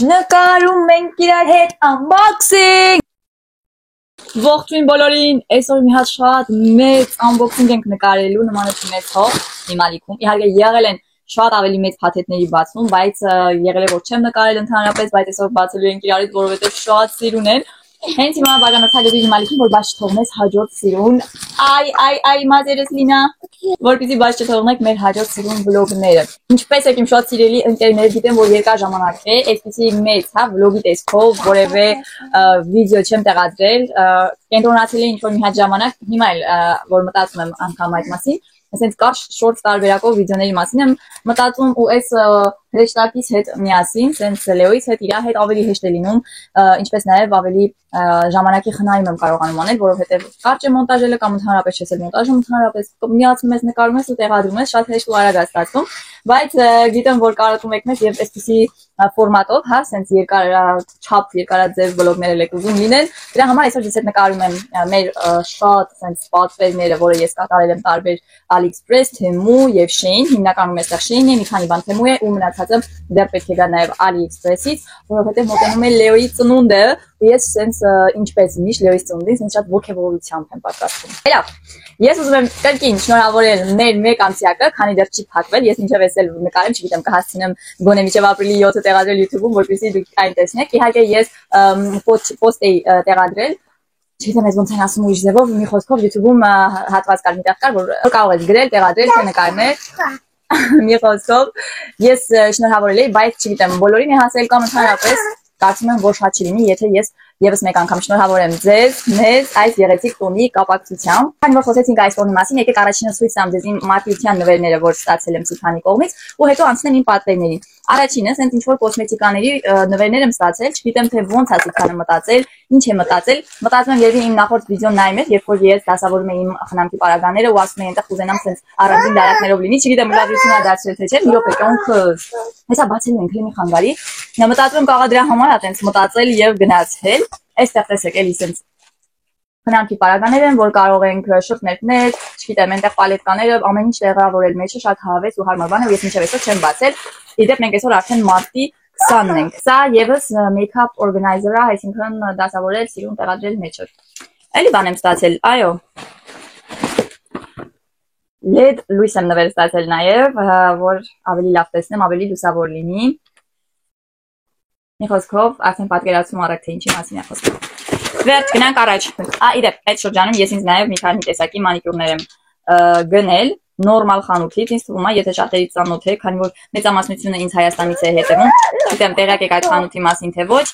Նկարում ենք իրար հետ unboxing։ Ողջույն բոլորին, այսօր մի հատ շատ մեծ unboxing ենք նկարելու նմանություն մեծ հող հիմա լիքում։ Իհարկե եղել են շատ ավելի մեծ փաթեթների բացում, բայց եղել է որ չեմ նկարել ընդհանրապես, բայց այսօր բացելու ենք իրարից, որովհետև շատ սիրուն են։ Հենց հիմա բաժանորդագրվի հիմա լիքում, որ բաց չթողնես հաջորդ սիրուն։ Այ մազերս Լինա, որպեսզի բաց չթողնեք մեր հաջորդ սիրուն վլոգները։ Ինչպես եք իմ շատ սիրելի ընկերներ, գիտեմ որ երկար ժամանակ է, այսպեսի մեծ, հա, վլոգի տեսքով որևէ վիդեո չեմ տեղադրել, կենտրոնացել է ինչ-որ մի հատ ժամանակ, հիմա էլ որ մտածում եմ անգամ այդ մասին, ասենց կարճ շորտ տարբերակով վիդեոների մասին եմ մտածում ու այս հեշտակից հետ միասին, սենց Լեոյից հետ իր հետ ավելի հեշտ է լինում, ինչպես նաև ավելի ժամանակի խնայում եմ կարողանում անել, որովհետև կարճ է մոնտաժելը կամ ընդհանրապես չես մոնտաժում, ընդհանրապես միացնում ես, նկարում ես ու տեղադրում ես, շատ հեշտ ու արագ է ստացվում, բայց գիտեմ որ կարոտում եք մեզ եւ այսպեսի ֆորմատով, հա, սենց չափ երկարաձև վլոգներ եք ուզում լինել, դրա համար այսօր ես հետ նկարում եմ մեր շատ սենց պատվերները, որը ես կատարել եմ տարբեր AliExpress, Temu եւ Shein, հիմնականում այստեղ Shein-ն է, մի քանի բան Temu է ու մնացածը դեռ պետք է գա նաեւ AliExpress-ից, որովհետեւ մոտենում է Լեոյի ծնունդը, ու ես սենց ինչպես միշտ Լեոյի ծնունդին սենց շատ ողջավորությամբ եմ պատրաստվում։ Լավ, ես ուզում եմ կրկին շնորհավորել մեր մեկ ամսյակը, քանի դեռ չի փակվել, ես ինչեւ էսել նկարեմ, չգիտեմ, կհասցնեմ գոնե մինչեւ ապրիլի 7-ը տեղադրել YouTube-ում, որպեսզի դուք այն տեսնեք։ Իհարկե ես post էի տեղադրել, չգիտեմ ես ոնց են ասում ուրիշ ձևով, մի խոսքով YouTube-ում հատված կար, միտեղ կար, որ կարող ես գրել, տեղադրել, թե նկարներ։ Մի խոսքով ես շնորհավորել էի, բայց չգիտեմ, բոլորին է հասել կամ ընդհանրապես կարծում եմ որ շատ չի լինի, եթե ես եւս մեկ անգամ շնորհավորեմ ձեզ, մեզ այս գեղեցիկ տոնի կապակցությամբ։ Քանի որ խոսեցինք այս տոնի մասին, եկեք առաջինը ցույց տամ ձեզ իմ մարտիրության նվերները, որ ստացել եմ Սիփանի կողմից, ու հետո անցնեմ իմ պատվերներին։ Առաջինը, սենց ինչ որ կոսմետիկաների նվերներ եմ ստացել, չգիտեմ թե ոնց է Սիփանը մտածել, ինչ է մտածել։ Մտածում եմ երևի իմ նախորդ վիդեոն նայում եք, երբ որ ես դասավորում եմ իմ խնամքի պարագաները ու ասում եմ այնտեղ կուզենամ սենց առանձին դարակներով լինի, չգիտեմ ուշադրություն ա դարձրել թե չէ, մի րոպե կոնքս։ Հեսա բացելու ենք լի մի խանգարի։ Նա մտածում եմ կարող դրա համար ա տենց մտածել եւ գնացել։ Այստեղ տեսեք էլի սենց խնամքի պարագաներ են, որ կարող ենք շրթներներ, չգիտեմ, այնտեղ պալետկաները, ամեն ինչ տեղավորել մեջը, շատ հավես ու հարմար բան է, ես մինչև այսօր չեմ բացել։ Իդեպ մենք այսօր արդեն մարտի 20-ն ենք։ Սա եւս make-up organizer-ը, այսինքն դասավորել, սիրուն տեղադրել մեջը։ Էլի բան եմ ստացել, այո։ LED լույս եմ նվեր ստացել նաեւ, որ ավելի լավ տեսնեմ, ավելի լուսավոր լինի։ Մի խոսքով արդեն պատկերացում առեք թե ինչի մասին է խոսքը։ Վերջ գնանք առաջ։ Իդեպ այդ շրջանում ես ինձ նաև մի քանի տեսակի մանիկյուրներ եմ գնել նորմալ խանութից, ինձ թվում է, եթե շատերից ծանոթ եք, քանի որ մեծամասնությունը ինձ Հայաստանից է հետևում, գիտեմ տեղյակ եք այդ խանութի մասին թե ոչ,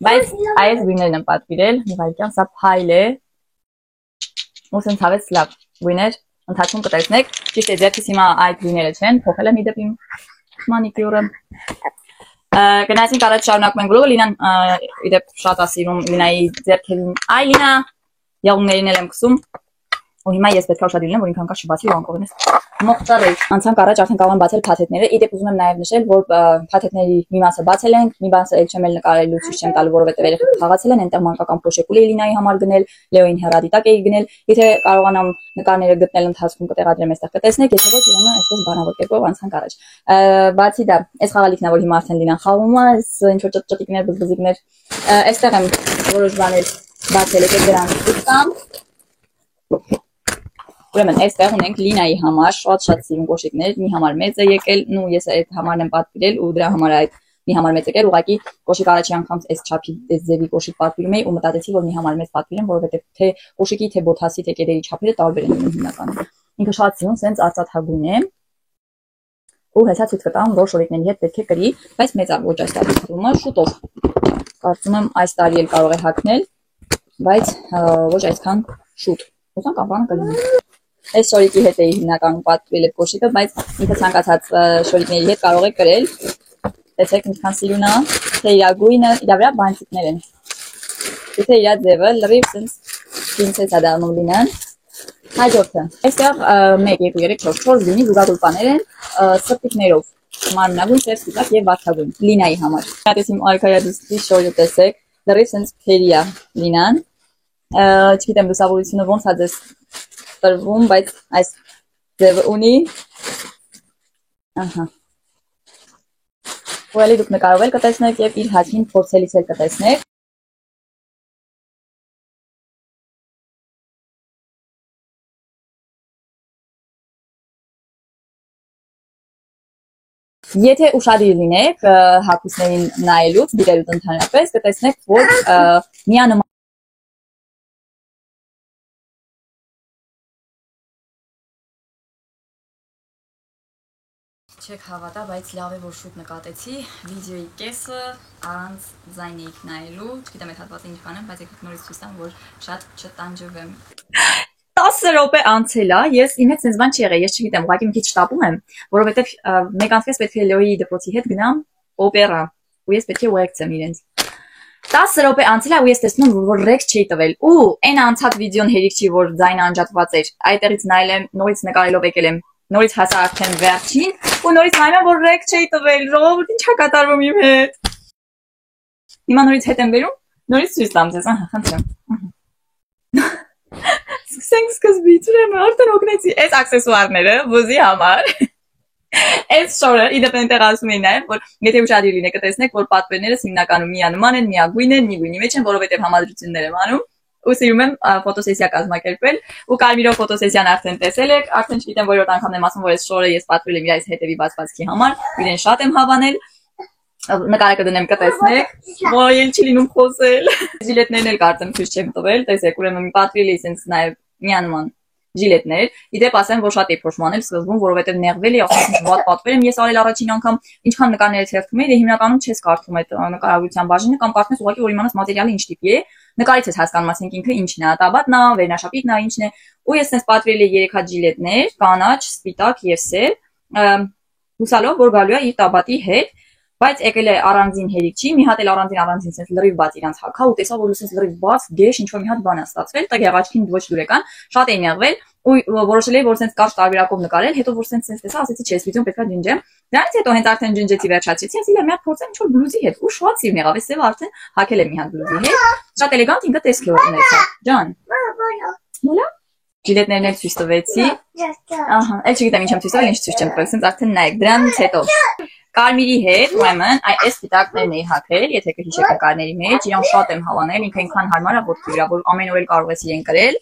բայց այս գույներն եմ պատվիրել, մի վայրկյան, սա փայլ է։ Ու սենց հավես լավ գույներ, ընթացքում կտեսնեք, ճիշտ է ձեռքից հիմա այդ գույները չեն, փոխել եմ իդեպ իմ մանիկյուրը։ Գնացինք առաջ շարունակում ենք վլոգը, Լինան իդեպ շատ ասիրում Լինայի ձեռքերին, այ Լինա, եղունգներին էլ եմ կսում, ու հիմա ես պետք է ուշադիր լինեմ, որ ինքան կար չբացի ու անկողնես մոխտարել։ Անցանք առաջ արդեն կարող եմ բացել փաթեթները, իդեպ ուզում եմ նաև նշել, որ փաթեթների մի մասը բացել ենք, մի մասը էլ չեմ էլ նկարել լույս չեմ տալու, որովհետև երեխեքը խաղացել են, այնտեղ մանկական փոշեկուլ էի Լինայի համար գնել, Լեոին հեռադիտակ էի գնել, եթե կարողանամ նկարները գտնել ընթացքում կտեղադրեմ այստեղ կտեսնեք, եթե ոչ ուրեմն այսպես բանավոր կերպով անցանք առաջ։ Բացի դա, այս խաղալիքն է, որ հիմա արդեն Լինան խաղում է, ինչ որ ճտճտիկներ, բզբզիկներ, այստեղ եմ որոշ բաներ բացել, եկեք դրանից կամ Ուրեմն այստեղ ունենք Լինայի համար շատ սիրուն կոշիկներ, մի համար մեծ է եկել, ու ես այդ համարն եմ պատվիրել ու դրա համար այդ մի համար մեծ եկել, ուղղակի կոշիկ առաջի անգամ այս չափի այս ձևի կոշիկ պատվիրում էի ու մտածեցի, որ մի համար մեծ պատվիրեմ, որովհետև թե կոշիկի, թե բոթասի, թե կեդերի չափերը տարբեր են հիմնականում։ Ինքը շատ սիրուն, սենց արծաթագույն է։ Ու հեսա ցույց կտամ, որ շորիկների հետ պետք է կրի, բայց մեծ ոչ այս տարի թվում է շուտով։ Կարծում եմ այս տարի էլ կարող է հագնել, բայց ոչ այսքան շուտ։ Ուզանք անվանը կլինի։ Այս շորիկի հետ էի հիմնականում պատվիրել այդ կոշիկը, բայց ինքը ցանկացած շորիկների հետ կարող է կրել։ Տեսեք ինչքան սիրուն է, թե իր գույնը, իր վրա բանտիկներ են։ Եթե իր ձևը լրիվ սենց պրինցեսա դառնում լինեն։ Հաջորդը։ Այստեղ 1, 2, 3, 4 գույնի զուգադուլպաներ են սրտիկներով, մարմնագույն, սև սպիտակ եւ վարդագույն Լինայի համար։ Հատեսիմ արքայադուստի շորը տեսեք, լրիվ սենց փերի է Լինան։ Չգիտեմ լուսավորությունը ոնց է ձեզ տրվում, բայց այս ձևը ունի։ Ահա։ ու էլի դուք նկարով էլ կտեսնեք եւ իր հաճին փորձելիս էլ կտեսնեք։ Եթե ուշադիր լինեք հագուստներին նայելուց, դիտելուց ընդհանրապես, կտեսնեք, որ միանման չեք հավատա, բայց լավ է, որ շուտ նկատեցի վիդեոյի կեսը առանց ձայնիկ նայելու, չգիտեմ այդ հատվածը ինչ կանեմ, բայց եկեք նորից ցույց տամ, որ շատ չտանջվեմ։ 10 րոպե անցել է, ես իմ հետ sense բան չի եղել, ես չգիտեմ, ուղղակի մի քիչ շտապում եմ, որովհետև մեկ անցկես պետք է Լեոյի դպրոցի հետ գնամ օպերա, ու ես պետք է ուղեկցեմ իրենց։ 10 րոպե անցել է ու ես տեսնում եմ, որ ռեկ չի տվել։ Ու այն անցած վիդեոն հերիք չի, որ ձայնը անջատված էր։ Այդտեղից նայել եմ, նորից նկարելով եկել եմ, նորից հասա արդեն վերջին, ու նորից նայում եմ, որ ռեկ չի տվել։ Ժողովուրդ ինչ է կատարվում իմ հետ։ Հիմա նորից հետ եմ բերում, նորից ցույց տամ ձեզ, ահա, խնդրեմ։ Սկսենք սկզբից, ուրեմն արդեն օգնեցի այս աքսեսուարները վուզի համար։ Այս շորը իդեպենդեր ասում էին նաև, որ եթե ուշադիր լինեք կտեսնեք, որ պատվերներս հիմնականում միանման են, միագույն են, մի գույնի մեջ են, որովհետև համադրություններ եմ անում։ Ու սիրում եմ ֆոտոսեսիա կազմակերպել, ու կարմիրով ֆոտոսեսիան արդեն տեսել եք, արդեն չգիտեմ որորդ անգամն եմ ասում, որ այս շորը ես պատվիրել եմ իր այս հետևի բացվածքի համար, իրեն շատ եմ հավանել։ Նկարը կդնեմ կտեսնեք, ոյ էլ չի լինում խոսել։ Ժիլետներն էլ կարծեմ ցույց չեմ տվել, տեսեք, ուրեմն պատվիրել եմ ինձ նաև միանման ժիլետներ։ Իդեպ ասեմ, որ շատ էի փոշմանել սկզբում, որովհետև նեղվել էի, ասում եմ, պատվեր եմ ես արել առաջին անգամ, ինչքան նկարներից հերթում էի, դե հիմնականում չես կարդում այդ նկարագրության բաժինը կամ կարդում ես ուղղակի, որ իմանաս մատերիալը ինչ տիպի է, նկարից ես հասկանում, ասենք ինքը ինչն է, տաբատն է, վերնաշապիկն է, ինչն է, ու ես sense պատվիրել էի 3 հատ ժիլետներ, կանաչ, սպիտակ եւ սև, հուսալով, որ գալու է իր տաբատի հետ, բայց եկել է առանձին հերիք չի, մի հատ էլ առանձին sense լրիվ բաց իրանց հակա ու տեսա, որ sense լրիվ բաց, գեշ ինչ որ մի հատ բան է ստացվել, տակ եղաչքին ոչ դուրեկան, շատ էի նեղվել ու որոշել էի, որ sense կարճ տարբերակով նկարել, հետո որ sense տեսա, ասեցի, չէ, վիդեոն պետքա ջնջեմ։ Դրանից հետո հենց արդեն ջնջեցի վերջացրեցի, ասի լավ, մի հատ փորձեմ ինչ որ բլուզի հետ, ու շատ սիրում եղավ, էս սևը արդեն հագել եմ մի հատ բլուզի հետ, շատ էլեգանտ ինքը տեսք է ունեցա։ Ջան։ Մոլա։ Ժիլետներն էլ ցույց տվեցի։ Ահա, էլ չգիտեմ ինչ եմ ցույց տվել, ինչ ցույց չեմ տվել, sense արդեն նայեք, դրանից հետո Կարմիրի հետ, ուրեմն, այս սպիտակներն էի հագել, եթե կհիշեք նկարների մեջ, իրան շատ եմ հավանել, ինքը այնքան հարմար է ոտքի վրա, որ ամեն օր էլ կարող ես իրեն կրել,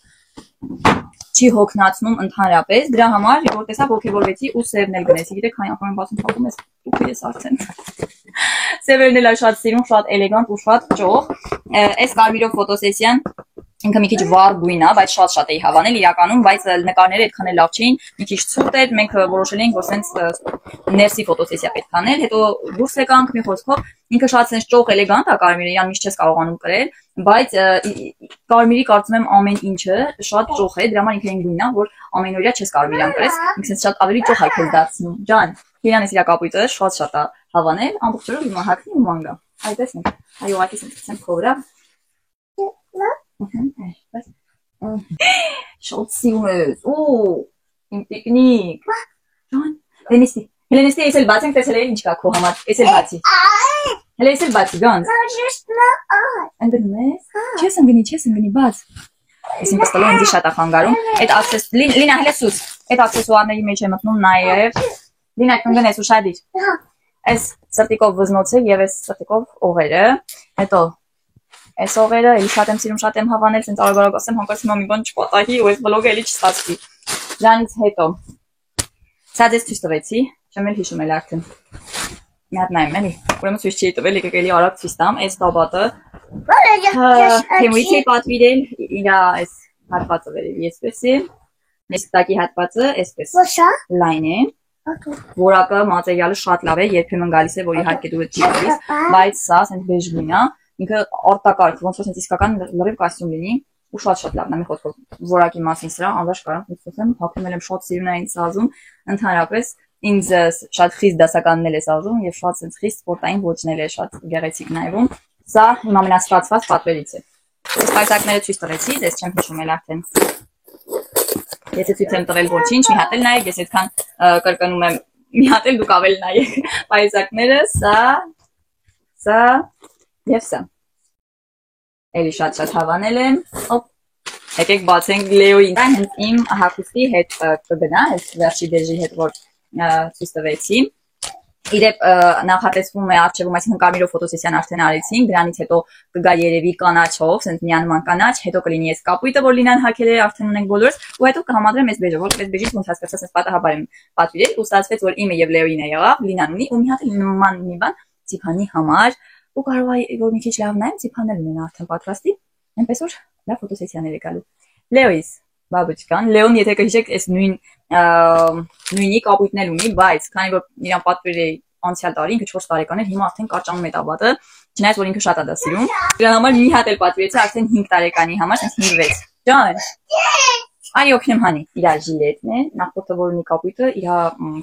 չի հոգնածնում ընդհանրապես, դրա համար, որ տեսա ոգևորվեցի ու սևն էլ գնեցի, գիտեք, քանի անգամ եմ բացում փակում ես, ուղղի ես արդեն։ Սևերն էլ շատ սիրուն, շատ էլեգանտ ու շատ ճոխ, այս կարմիրով ֆոտոսեսիան ինքը մի քիչ վառ գույն է, բայց շատ էի հավանել իրականում, բայց նկարները այդքան էլ լավ չէին, մի քիչ ցուրտ էր, մենք որոշել էինք, որ sense ներսի ֆոտոսեսիա պետք է անել, հետո դուրս եկանք մի խոսքով, ինքը շատ sense ճոխ էլեգանտ է կարմիրը, իրան միշտ չես կարողանում կրել, բայց կարմիրի կարծում եմ ամեն ինչը շատ ճոխ է, դրա համար ինքը այն գույնն է, որ ամենօրյա չես կարող իրան կրես, ինքը sense շատ ավելի ճոխ է քեզ դարձնում։ Ջան, իրան էս իր կապույտը շատ է հավանել, ամբողջ օրը հիմա հագնի ու ման գա։ Այ տեսնեք, այ ուղղակի sense ցեմ քովրա։ Շատ սիրում ես, իմ տիկնիկ, Ջան, Հելենստի, ես էլ բացենք, տեսել էի ինչ կա քո համար, ես էլ բացի, հելե ես էլ բացի, գանց, ընգնում ես, չես ընգնի, բաց, ես իմ պստոլը ինձի շատ ախանգարում, Լինա հելե սուս, այդ աքսեսուարների մեջ է մտնում նաև, Լինա կնգնես ուշադիր, այս սրտիկով վզնոցը և այս սրտիկով օղերը, հետո Այս օղերը էլի շատ եմ սիրում, շատ եմ հավանել, sense արագ ասեմ, հանկարծ հիմա մի բան չպատահի ու այս վլոգը էլի չստացվի։ Դրանից հետո սա դες ցույց տվեցի, չեմ էլ հիշում էլ արդեն։ Մի հատ նայեմ էլի։ Ուրեմն ցույց չի տվել, եկեք էլի արագ ցույց տամ, այս տաբատը։ Թեմույթի պատվիրել իր այս հատվածը վերևի այսպես է։ Այս տակի հատվածը այսպես լայն է։ Որակը մատերիալը շատ լավ է, երբեմն գալիս է, որ իհարկե դու չի գալիս, բայց սա sense բեժ գույն է։ Ինքը արտակարգ, ոնց որ sense իսկական լրիվ կոստյում լինի, ու շատ լավն է, մի խոսքով, որակի մասին սրա անվաշ կարամ խոսեմ, հագնել եմ շատ սիրուն է ինձ սազում, ընդհանրապես ինձ շատ խիստ դասականն է սազում եւ շատ sense խիստ սպորտային ոչնել է շատ գեղեցիկ նայվում։ Սա իմ ամենասրացված պատվերից է։ Այս պայծակները ցույց տվեցի, դες չեմ հիշում էլ արդեն։ Եթե ցույց եմ տվել ոչինչ, մի հատ էլ նայեք, ես այդքան կրկնում եմ, մի հատ էլ դուք ավել նայեք պայծակները, սա Եվ սա, էլի շատ հավանել եմ, եկեք բացենք Լեոյին, դա հենց իմ հագուստի հետ կգնա, այս վերջի դեժի հետ, որ ցույց տվեցի, Իրեւ նախատեսվում է արժևում, այսինքն կարմիրով ֆոտոսեսիան արդեն արեցինք, դրանից հետո կգա երևի կանաչով, ասենց միանման կանաչ, հետո կլինի այս կապույտը, որ Լինան հագել է, արդեն ունենք բոլորս, ու հետո կհամադրեմ այս բեժը, որ այս բեժից ոնց հասկացա, ասենց պատահաբար եմ պատվիրել, ու ստացվեց, որ իմը եւ Լեոին է եղավ, Լինան ունի, ու մի հատ նման մի բան Սիփանի համար, ու կարող է որ մի քիչ լավ նայեմ, Սիփանել ունենա արդեն պատրաստի, այնպես որ լավ ֆոտոսեսիաներ է գալու։ Լեոիս բաբուչկան, Լեոն եթե կհիշեք, այս նույնի կապույտն էլ ունի, բայց քանի որ իրան պատվիրել էի անցյալ տարի, ինքը 4 տարեկան էր, հիմա արդեն կարճանում է տաբատը, չնայած որ ինքը շատ է դա սիրում։ Դրա համար մի հատ էլ պատվիրեցի արդեն 5 տարեկանի համար, այսինքն 5-6։ Ջան։ Այ օգնեմ հանի, իր ժիլետն է, նախորդը որ ունի կապույտը, իր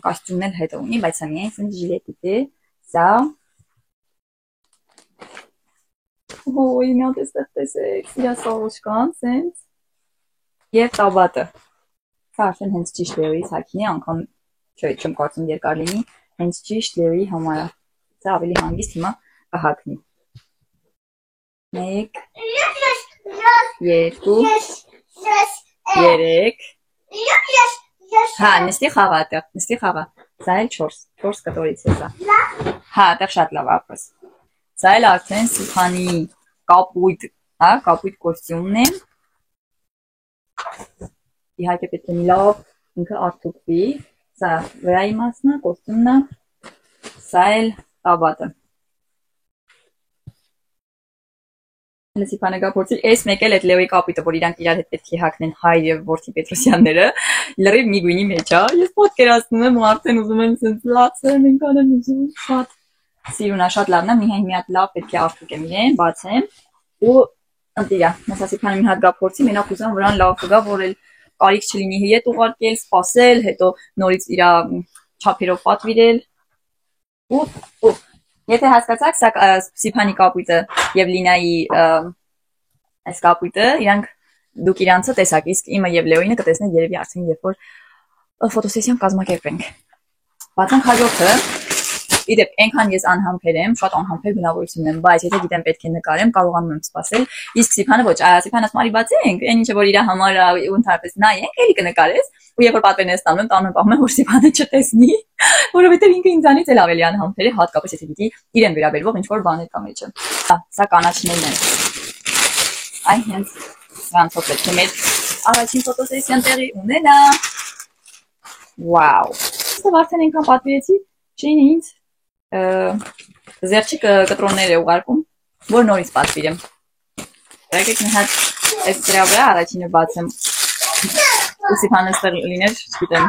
կոստյումն էլ հետո ունի, բայց սա միայն սենց ժիլետից է, սա։ Ոյ, մի հատ տեսեք, իր սողոչկան, սենց։ Եվ տաբատը։ Սա արդեն հենց ճիշտ Լեոյից հագին է, անգամ չեմ կարծում երկար լինի, հենց ճիշտ Լեոյի համար է։ Սա ավելի հանգիստ հիմա կհագնի։ 1 2 3 Հա, նստի խաղա այդտեղ, նստի խաղա։ Սա էլ 4 կտորից է սա։ Հա, այդտեղ շատ լավ ապրես։ Սա էլ արդեն Սիփանի կապույտ, հա, կապույտ կոստյումն է։ Իհարկե պետք է մի լավ ինքը արթուկվի, սա վրայի մասն է, կոստյումն է, սա էլ տաբատը։ Սիփանը գա փորձի, այս մեկ էլ այդ Լեոյի կապույտը, որ իրանք իրար հետ պետք է հագնեն Հայր եւ որդի Պետրոսյանները, լրիվ մի գույնի մեջ է, ես պատկերացնում եմ ու արդեն ուզում եմ սենց լացեմ, ինքան եմ ուզում, շատ սիրուն է, շատ լավն է, մի հատ լավ պետք է արթուկեմ իրեն, բացեմ ու ընտիրա, հեսա Սիփանը մի հատ գա փորձի, մենակ ուզում վրան լավ կգա, որ էլ կարիք չլինի հետ ուղարկել, սպասել, հետո նորից իր չափերով պատվիրել ու եթե հասկացաք, սա Սիփանի կապույտը եւ Լինայի այս կապույտը, իրանք դուք իրանցը տեսակ, իսկ իմը եւ Լեոյինը կտեսնեն երևի արդեն երբ որ ֆոտոսեսիան կազմակերպենք։ Բացանք հաջորդը, իդեպ այնքան ես անհամբեր եմ, շատ անհամբեր բնավորություն եմ, բայց եթե գիտեմ պետք է նկարեմ, կարողանում եմ սպասել, իսկ Սիփանը ոչ, Սիփանը ասում արի բացենք, այն ինչը որ իր համար ու ընդհանրապես նայենք, էլի կնկարես, ու երբ որ պատվերն ես տանում եմ, պահում եմ, որ Սիփանը չտեսնի, որովհետեւ ինքը ինձանից էլ ավելի անհամբեր է, հատկապես եթե գիտի իրեն վերաբերվող ինչ-որ բաներ կա մեջը։ Սա կանաչներն են։ Այ հենց սրանցով պետք է մեր առաջին ֆոտոսեսիան տեղի ունենա։ Վաու։ Սա արդեն այնքան պատվիրեցի, չէին ինձ զերչի կտրոններ է ուղարկում, որ նորից պատվիրեմ։ Եկեք մի հատ այս դրա վրա առաջինը բացեմ։ Ու Սիփանը ստեղ լիներ, չգիտեմ,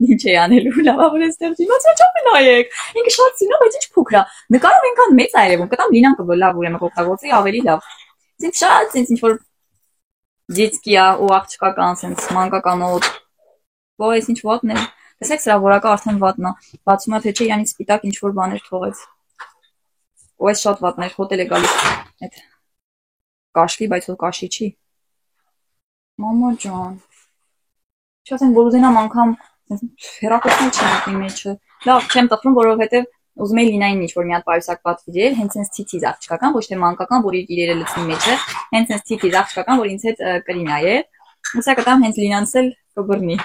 ինչ է անելու, լավավոր է ստեղ իմացա չափ նայեք։ Ինքը շատ սիրում, բայց ինչ փոքր է։ Նկարով այնքան մեծ է երևում, կտամ Լինան կլավ ուրեմն կօգտագործի ավելի լավ։ Ինձ շատ ինձ ինչ որ դիտկի է ու աղջկական, sense մանկականոտ։ Ոյս ինչ վատն է։ Տեսեք սրա որակը արդեն վատն է։ Բացում է թե չէ իրանից սպիտակ ինչ որ բաներ թողեց։ Ու այս շատ վատն էր, հոտել է գալիս։ Այդ կաշվի, բայց որ կաշի չի։ Մամա ջան։ Չասեմ, որ ուզենամ անգամ հերակոծել չեմ մեջը։ Լավ, չեմ տխրում, որովհետև ուզում էի Լինային ինչ-որ մի հատ պայուսակ պատվիրել, հենց այնց թիթիզ աղջկական, ոչ թե մանկական, որ իր իրերը լցնի մեջը, հենց այնց թիթիզ աղջկական, որ ինձ հետ կրի նայեր։ Ու սա կտամ հենց Լինանց էլ կբռնի։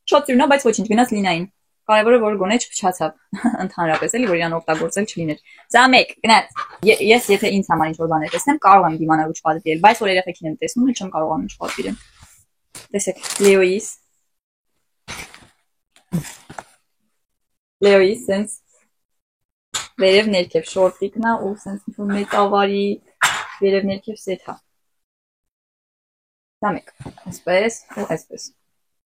Շատ սիրուն է, բայց ոչինչ, գնաց Լինային։ Կարևորը որ գոնե չփչացավ ընդհանրապես էլի որ իրան օգտագործել չլիներ։ Սա մեկ, գնաց։ Ես եթե ինձ համար ինչ-որ բաներ տեսնեմ, կարող եմ դիմանալ ու չպատվիրել, բայց որ երեխեքին եմ տեսնում, էլ չեմ կարողանում չպատվիրել։ Տեսեք, Լեոյիս սենց վերև ներքև շորտիկն է ու սենց ինչ-որ մետավարի վերև ներքև սեթա։ Սա մեկ, այսպես ու այսպես։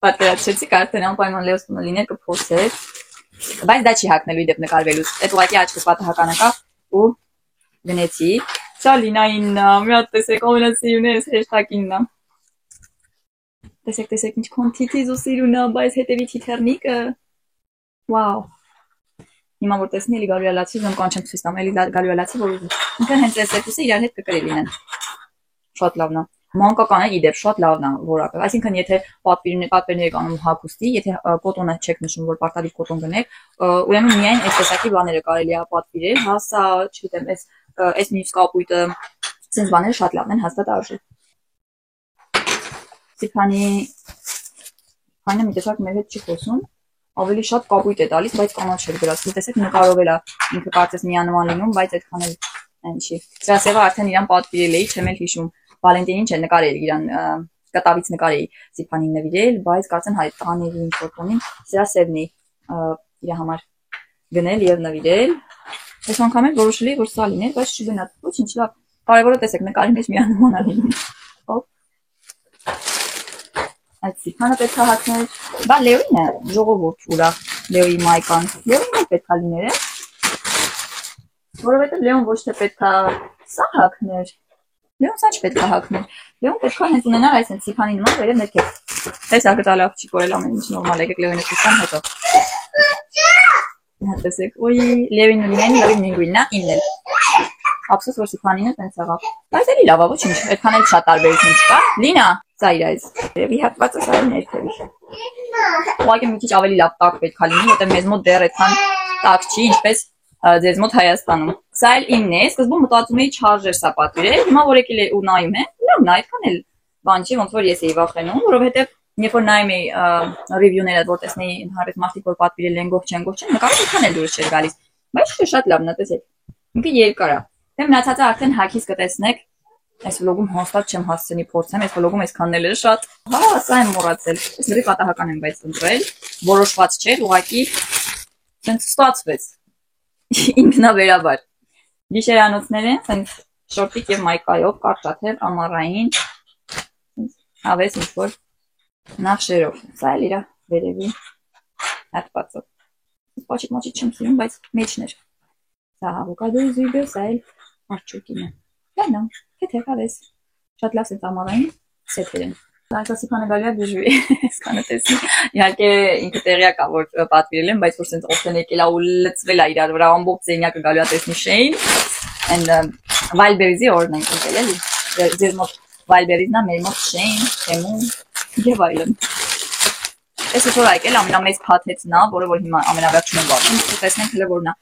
Պատկերացրեցիք արդեն անպայման Լեոս տունը լիներ կփոսեր, բայց դա չի հագնելու իդեպ նկարվելուց։ Այդ ուղղակի աչքս պատահական եկավ ու գնեցի։ Սա Լինայինն է, մի հատ տեսեք ամենասիրուններս հեշտակինն է։ Տեսեք ինչքան թիթիզ ու սիրուն է, բայց հետևի թիթեռնիկը։ Վաու։ Հիմա որ տեսնի էլի գալու է լացի, զոմ կանչեմ ցույց տամ, էլի գալու է լացի, որ ինքը հենց այս երկուսը իրար հետ կկրի լինեն։ Շատ լավն է։ Մանկական է իդեպ շատ լավն է որակը։ Այսինքն եթե պատվերներ եք անում հագուստի, եթե կոտոնը չեք նշում, որ պարտադիր կոտոն գնեք, ուրեմն միայն այս տեսակի բաները կարելի է պատվիրել, հա սա, չգիտեմ, այս մյուս կապույտը, sense բաները շատ լավն են, հաստատ արժի։ Սիփանի մի տեսակ մեր հետ չի խոսում, ավելի շատ կապույտ է տալիս, բայց կանաչ էր գրած։ Տեսեք, նկարով էլ է ինքը կարծես միանման լինում, բայց այդքան էլ չի։ Սրա սևը արդեն իրան պատվիրել էի, չեմ էլ հիշում։ Վալենտինին չէ, նկարել իրան կտավից նկար էի Սիփանին նվիրել, բայց կարծեմ հայ տաների ինչ որ տոնին սրա սևն է իր համար գնել եւ նվիրել։ Այս անգամ էլ որոշել էի, որ սա լիներ, բայց չգնաց։ Ոչինչ, լավ։ Կարևորը տեսեք, նկարի մեջ միանման է լինում։ Հոп։ Այդ Սիփանը պետք է հագներ։ Բա Լեոին է, ժողովուրդ ուրախ Լեոյի մայկան։ Լեոին էլ պետք է լիներ, որովհետեւ Լեոն ոչ թե պետք է սա հագներ։ Լեոն սա չպետք է հագներ։ Լեոն պետք է հենց ունենար այսպես Սիփանի նման վերև ներքև։ Այս ակտալավ չի կորել ամեն ինչ նորմալ է, Լեոյի նկատան հետո։ Տեսեք, ոյ Լեոին ունենային լավի նույնն է, ինն էլ։ Ափսոս որ Սիփանին է տենց եղավ։ Բայց էլի լավ է, ոչինչ, այդքան էլ շատ տարբերություն չկա։ Լինա, սա իր այս։ Երևի հատվածը սա է ներքևի։ Ուղղակի մի քիչ ավելի լավ տակ պետք է լինի, որտեղ մեզ մոտ դեռ այդքան տակ չի, ինչպես ձեզ մոտ Հայաստանում։ Սա էլ ինն է, սկզբում մտածում էի չարժեր սա պատվիրել, հիմա որ եկել է ու նայում եմ, լավն է, այդքան էլ բան չի, ոնց որ ես էի վախենում, որովհետև երբ որ նայում էի ռիվյուները, որ տեսնեի հարից մարդիկ որ պատվիրել են գող չեն, նկարը այդքան էլ դուրս չէր գալիս, բայց շատ լավն է, տեսեք, ինքը երկար է, դե մնացածը արդեն հագից կտեսնեք, այս վլոգում հաստատ չեմ հասցնի փորձեմ, այս վլոգում այսքանն էլ է շատ, հա, սա եմ մոռացել, ես լրիվ պատահական եմ բայց ընտրել, որոշված չէր, ուղղակի ցենց ստացվեց ինքնաբերաբար։ Գիշերանոցներ են, ցենց շորտիկ եւ մայկայով, կարճաթև, ամառային, հավես ինչ որ նախշերով։ Սա էլ իրա վերևի հատվածով։ Պաչիկ չեմ սիրում, բայց մեջն էր։ Սա ավոկադոյի զույգը, սա էլ արջուկին է։ Լավն է, թեթև հավես։ Շատ լավ ցենց ամառային սեթեր են։ Այս Սիփանը գալի է դժվի, այսքանը տեսնի։ Իհարկե ինքը տեղյակ է որ պատվիրել եմ, բայց որ ցենց օգտեն եկել է ու լծվել է իրար վրա ամբողջ սենյակը գալու է տեսնի Շեյն։ And Wildberries-ի օրն ենք եկել էլի։ Ձեր մոտ Wildberries-ն է, մեր մոտ Շեյն, Թեմու եւ այլն։ Այս որ եկել ամենամեծ փաթեթն է, որը որ հիմա ամենավերջում եմ բացում, տեսնենք հələ որն է։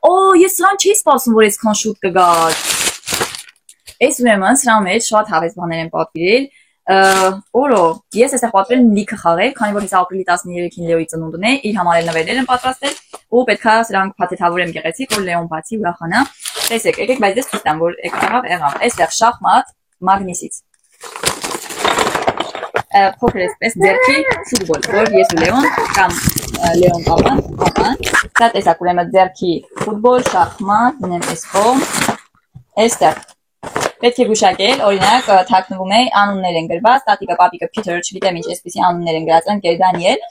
Օ, ես սրան չէի սպասում, որ այսքան շուտ կգա։ Այս ուրեմն սրա մեջ շատ հավես բաներ են պատվիրել։ Օրո, ես այստեղ պատվիրել լիքը խաղեր, քանի որ հեսա ապրիլի 13-ին Լեոյի ծնունդն է, իր համար էլ նվերներ են պատրաստել, ու պետքա սրանք փաթեթավորեմ գեղեցիկ, որ Լեոն բացի ուրախանա։ Տեսեք, եկեք, բայց ես ցույց տամ, որ եղավ։ Այստեղ շախմատ մագնիսից։ Փոքր էսպես ձեռքի ֆուտբոլ, որ ես ու Լեոն կամ Լեոն կապան։ Սա տեսակ ուրեմն ձեռքի ֆուտբոլ, շախմատ, դնեմ այս կողմ։ Այստեղ պետք է գուշակել, օրինակ թաքնվում է անուններ են գրված, տատիկը, պապիկը, Փիթեր, չգիտեմ ինչ, այսպիսի անուններ են գրած, ընկեր Դանիել,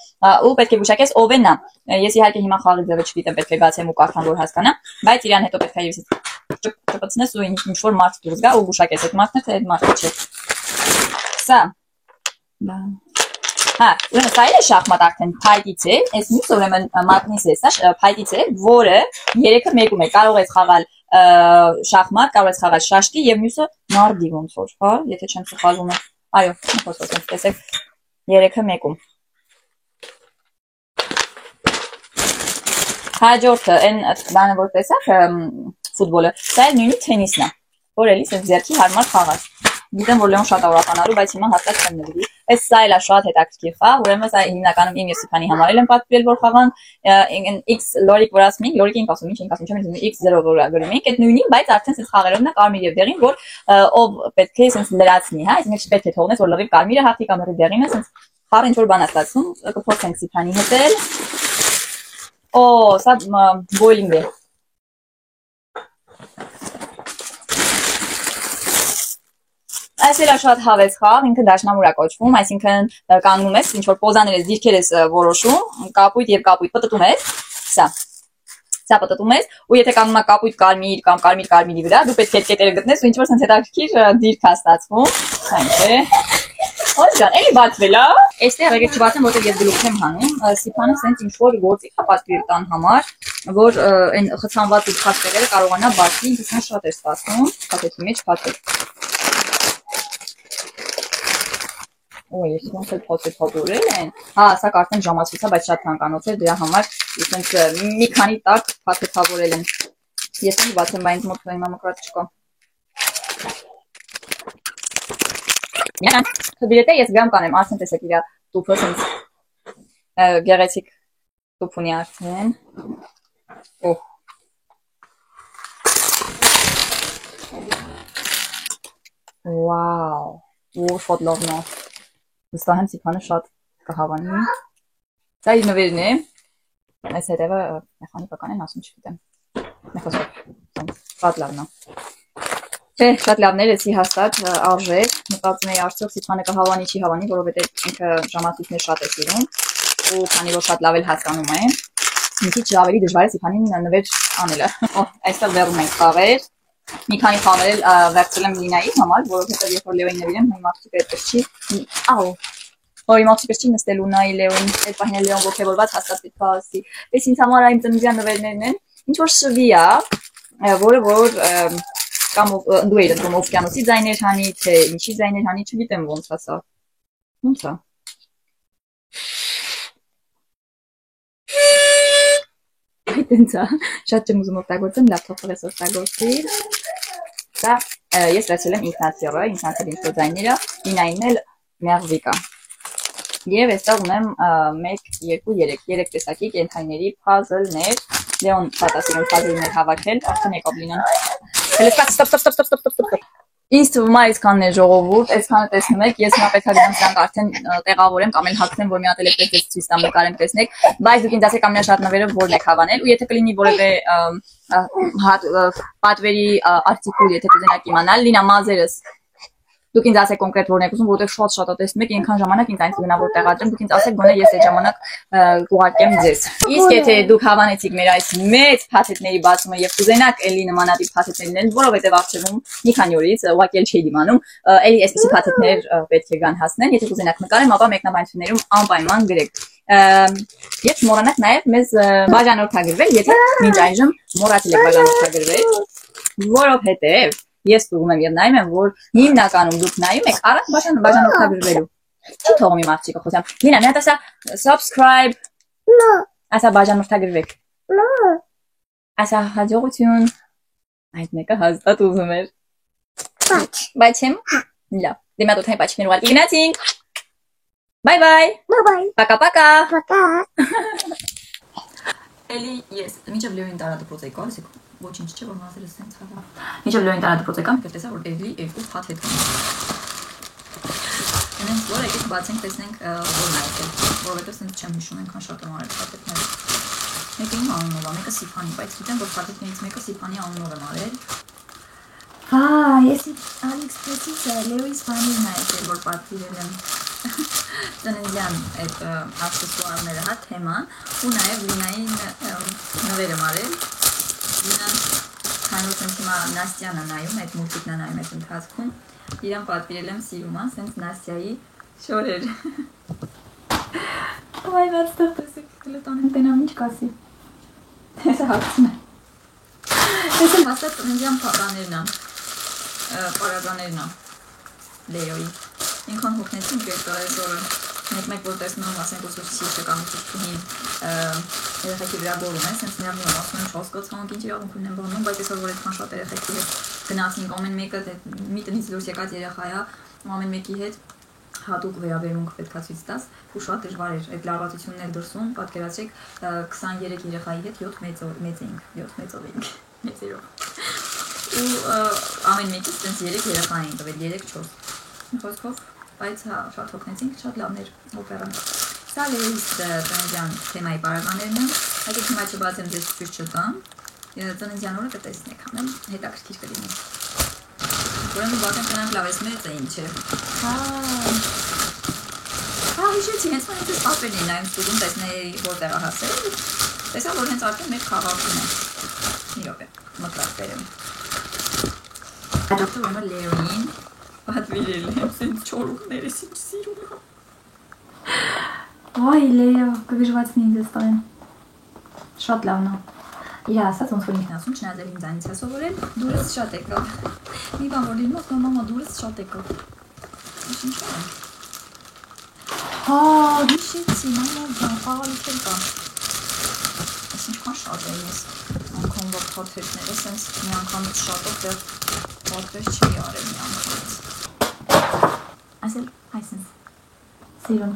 ու պետք է գուշակես ով է նա։ Ես իհարկե հիմա խաղի ձևը չգիտեմ, պետք է բացեմ ու կարդամ որ հասկանամ, բայց իրան հետո պետք է ես ճպցնես ու ինչ որ մարդ դուրս գա ու գուշակես այդ մարդն է թե այդ մարդը չէ։ Սա։ Հա, ուրեմն սա է շախմատ արդեն փայտից է, այս մյուսը ուրեմն մագնիս է, սա փայտից է, որը երեքը մեկում է, կարող ես խաղալ շախմատ, կարող ես խաղալ շաշկի եւ մյուսը նարդի ոնց որ, հա, եթե չեմ սխալվում եմ։ Այո, խոսում տեսեք, երեքը մեկում։ Հաջորդը այն բանը որ տեսակ ֆուտբոլը, սա էլ նույնի թենիսն է, որ էլի սենց ձեռքի հարմար խաղաց։ Գիտեմ որ Լեոն շատ ուրախանալու, բայց հիմա հաստատ չեմ նվիրի։ Այս սա էլ է շատ հետաքրքիր խաղ, ուրեմն սա հիմնականում իմ եւ Սիփանի համար եմ պատվիրել որ խաղան X լորիկ որ ասում ենք, լորիկին ասում ինչ ենք ասում, չեմ ուզում X0 որ գրում ենք, այդ նույնին, բայց արդեն սենց խաղերովն է կարմիր եւ դեղին, որ ով պետք է սենց լրացնի, հա, այսինքն չպետք է թողնես որ լրիվ կարմիրը հաղթի կամ լրիվ դեղինը, սենց խաղը ինչ որ բան է ստացվում, կփորձենք Սիփանի հետ էլ։ Օ, սա բոյլինգ է։ Այս էլ է շատ հավես խաղ, ինքը դաշնամուր է կոչվում, այսինքն կանգնում ես, ինչ որ պոզաներ ես, դիրքեր ես որոշում, կապույտ եւ կապույտ պտտում ես, սա պտտում ես, ու եթե կանգնում է կապույտ կարմիր կամ կարմիր կարմիրի վրա, դու պետք է կետերը գտնես ու ինչ որ sense հետաքրքիր դիրք է ստացվում, այնց է։ Օջան, էլի բացվել է։ Այստեղ եկեք չբացեմ, որտեղ ես գլուխ եմ հանում, Սիփանը sense ինչ որ գործիք է պատվիրել տան համար, որ այն խցանված ու փաստերը կարողանա բացի, ինքս շատ է ստացվում, փաթեթի մեջ փաթեթ։ Օ, ես ոնց էլ փոթեթավորել են։ Հա, սա կարծեմ ժամացույց է, բայց շատ թանկանոց է, դրա համար ասենք մի քանի տակ փաթեթավորել են։ Ես էլ բացեմ, բայց ինձ մոտ հիմա մկրած չկա։ Յա, բիլետը ես գամ կանեմ, արդեն տեսեք իր տուփը sense գեղեցիկ Տուփունի արդեն։ Օհ։ Wow, ու շատ լավն է։ Վստահ եմ սիփանը շատ կհավանի։ Դա իր նվերն է։ Այս հետևը մեխանիկական են, ասում չգիտեմ։ Մեխոսով։ Շատ լավն է։ Չէ, շատ լավն էր, էսի հաստատ արժե։ Մտածում էի արդյոք սիփանը կհավանի, չի հավանի, որովհետև ինքը ժամացույցներ շատ է սիրում։ Ու քանի որ շատ լավ էլ հասկանում է, մի քիչ ավելի դժվար է սիփանին նվեր անելը։ Օ, այստեղ վերում ենք խաղեր։ Մի քանի խաղեր վերցրել եմ Լինայի համար, որովհետև երբ որ Լեոյին նվիրեմ, հիմա աղջիկը այդպես չի։ Ահա Ой, աղջիկը չի նստելու նայի Լեոյին, այդ պահին Լեոն ոգևորված հաստատ պետք է ասի։ Էս ինձ համար այն ծննդյան նվերներն են, ինչ որ շվի է, որը որ կամ դու ես դու օվկիանոսի ձայներ հանի, թե ինչի ձայներ հանի, չգիտեմ ոնց է սա։ Ոնց է։ Այդտենց է, շատ չեմ ուզում օգտագործեմ, լապտոպով ես օգտագործի։ Սա ես վերցրել եմ ինքնաթիռը, ինքնաթիռի ինչ-որ ձայները, Լինային էլ մեղվիկա։ Եվ այստեղ ունեմ 1, 2, 3 տեսակի կենդանիների փազլներ։ Լեոն շատ է սիրում փազլներ հավաքել, արդեն եկավ Լինան։ Ստոպ։ Ինձ թվում է այսքանն է ժողովուրդ, այսքանը տեսնում եք, ես հիմա պետք է գնամ սրանք արդեն տեղավորեմ կամ էլ հագնեմ, որ մի հատ էլ այդպես ցույց տամ նկարեմ տեսնեք, բայց դուք ինձ ասեք ամենաշատ նվերը որն եք հավանել, ու եթե կլինի որևէ պատվերի արտիկուլ, եթե կուզենաք իմանալ, Լինա մազերս դուք ինձ ասեք կոնկրետ որն եք ուզում, որովհետև շատ տեսնում եք, այնքան ժամանակ ինձ այնց գնա որ տեղադրեմ, դուք ինձ ասեք գոնե ես այդ ժամանակ կուղարկեմ ձեզ։ Իսկ եթե դուք հավանեցիք մեր այս մեծ փաթեթների բացումը եւ կուզենաք էլի նմանատիպ փաթեթներ լինել, որովհետև առջևում մի քանի օրից ուղղակի էլ չի դիմանում, էլի այսպիսի փաթեթներ պետք է գան հասնեն, եթե կուզենաք նկարեմ, ապա մեկնաբանություններում անպայման գրեք։ Եվ չմոռանաք նաև մեզ բաժանորդագրվել, եթե մինչ այժմ մոռացել եք բաժանորդագրվել, որովհետև ես ստուգում եմ եւ նայում եմ, որ հիմնականում դուք նայում եք առանց բաժանորդագրվելու։ Չի թողում իմ աղջիկը խոսամ։ Լինա, մի հատ ասա subscribe։ No։ Ասա բաժանորդագրվեք։ No։ Ասա հաջողություն։ Այդ մեկը հաստատ ուզում էր։ Բայց չեմ։ Լավ։ Դե մա դու թայ պաչքներ ուղարկի գնացինք։ Bye bye։ Bye bye։ Пока-пока։ Пока։ Էլի ես մինչև Լեոյին տարադպրոց եկա, ասեք ոչինչ չէ որ մազերս սենց հավա։ Մինչև Լեոյին տարադպրոց եկամ, եկել տեսա որ էլի երկու փաթեթ կան։ Այնպես որ եկեք բացենք տեսնենք որն է եկել, որովհետև սենց չեմ հիշում այնքան շատ եմ արել փաթեթները։ Մեկը իմ անունով է, մեկը Սիփանի, բայց գիտեմ որ փաթեթներից մեկը Սիփանի անունով եմ արել։ Ես AliExpress-ից Լեոյի սպանիրն է եկել որ պատվիրել եմ։ Ծննդյան այդ աքսեսուարները, հա, թեման, ու նաև Լինային նվեր եմ արել։ Լինան քանի որ հիմա Նաստյան է նայում, այդ մուլտիկն է նայում այդ ընթացքում, իրան պատվիրել եմ սիրում ան, սենց Նաստյայի շորեր։ Այ այստեղ տեսեք, կլտանեմ տենամ ինչ կասի։ Հեսա հարցն է։ Ես եմ հաստատ ծննդյան պարաներն են, պարագաներն են Լեոյի։ Ինքան հոգնեցինք երկարել որը մեկ որ տեսնում եմ ասենք ուսուցիչը կամ ուսուցչուհին երեխեքի վրա գորում է, սենց նրան եմ ասում եմ չհասկացանք ինչ իրավունք ունեն բանում, բայց այսօր որ այդքան շատ երեխեքի հետ գնացինք ամեն մեկը մի տնից դուրս եկած երեխա է, ամեն մեկի հետ հատուկ վերաբերմունք պետքա ցույց տաս, ու շատ դժվար էր այդ լարվածությունն էլ դրսում, պատկերացրեք 23 երեխայի հետ 7 մեծ էինք, 7 մեծով էինք, մեծերով։ Ու ամեն մեկից տենց 3 երեխա էին տվել, 3-4 խոսքով, բայց շատ հոգնեցինք, շատ լավն էր օպերան։ Սա Լեոյիս ծննդյան թեմայի պարագաներն են, այսինքն հիմա չբացեմ ձեզ ցույց չտամ, ծննդյան օրը կտեսնեք, ամեն հետաքրքիր կլինի։ Ուրեմն բացենք նրանք լավ էս մեծ է ինչ է։ Հիշեցի, հենց ման ինքս պատվերն էին նայում ստուգում տեսնեի որտեղ է հասել, տեսա որ հենց արդեն մեր խաղաղում է։ Մի րոպե, մտած բերեմ։ Հաջորդը ուրեմն Լեոյին պատվիրել եմ, սենց չորուկներս ինչ սիրում եմ։ Այ Լեո, կգժվացնի ինձ ես տղեն։ Շատ լավն է։ Իրա ասած ոնց որ ինքն ասում, չնայած ինձ այնից է սովորել, դուրս շատ եկավ։ Մի բան որ լինում, ասում մամա դուրս շատ եկավ։ Ինչ է։ Հա, հիշեցի, մամա ջան, խաղալիքեր կա։ Այս ինչքան շատ է ես։ Անկամ որ փաթեթները սենց մի անգամից շատով դեռ պատվեր չի արել մի անգամից։ Այսել, այսենց։ Սիրուն։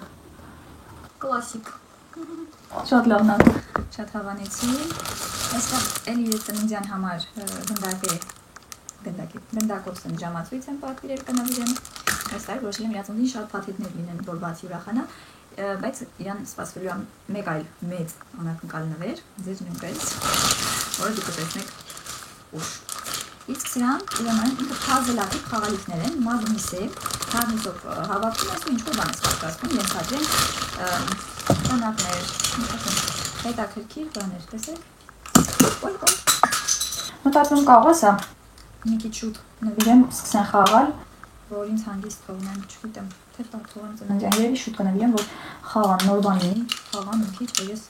Կլասիկ։ Շատ լավն է, շատ հավանեցի։ Այստեղ էլի ծննդյան համար գնդակոստը ժամացույց եմ պատվիրել կնավիրեմ։ Այստեղ որ շիլեմ իրաց ունին շատ փաթեթներ լինեն, որ բացի ուրախանա, բայց իրան սպասվելու է մեկ այլ մեծ անակնկալ նվեր, ձեզ նույնպես, որը դուք տեսնեք ուշ։ Իսկ սրանք ուրեմն ինքը փազլատի խաղալիքներ են, մագնիսև, հարնիսով հավաքվում ես ու ինչ-որ բան ես պատրաստում, ենթադրենք տոնակներ, հետաքրքիր բաներ, տեսեք։ Մտածում կաղաս է, մի քիչ շուտ նվիրեմ, սկսեն խաղալ, որ ինձ հանգիստ թողնեն, չգիտեմ, թե թողեմ ծննդյան, երևի շուտ կնվիրեմ, որ խաղան, նոր բան լինի, խաղան մի քիչ, որ ես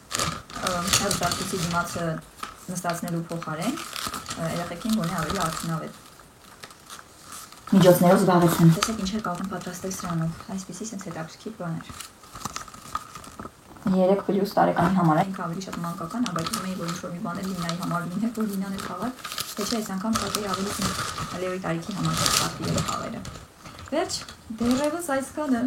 հեռուստացույցի դիմացը նստացնելու փոխարեն երեխեքին գոնե ավելի արդյունավետ միջոցներով զբաղեցնեմ։ Տեսեք ինչեր կարող եմ պատրաստել սրանով, այսպիսի սենց հետաքրքիր բաներ։ 3+ տարեկանի համար ինքը ավելի շատ մանկական, բայց ուզում էի, որ ինչ-որ մի բաներ Լինայի համար լիներ, որ Լինան էլ խաղար, թե չէ այս անգամ շատերի ավելի Լեոյի տարիքի համար պատվիրել խաղերը։ Վերջ, դեռևս այսքանը։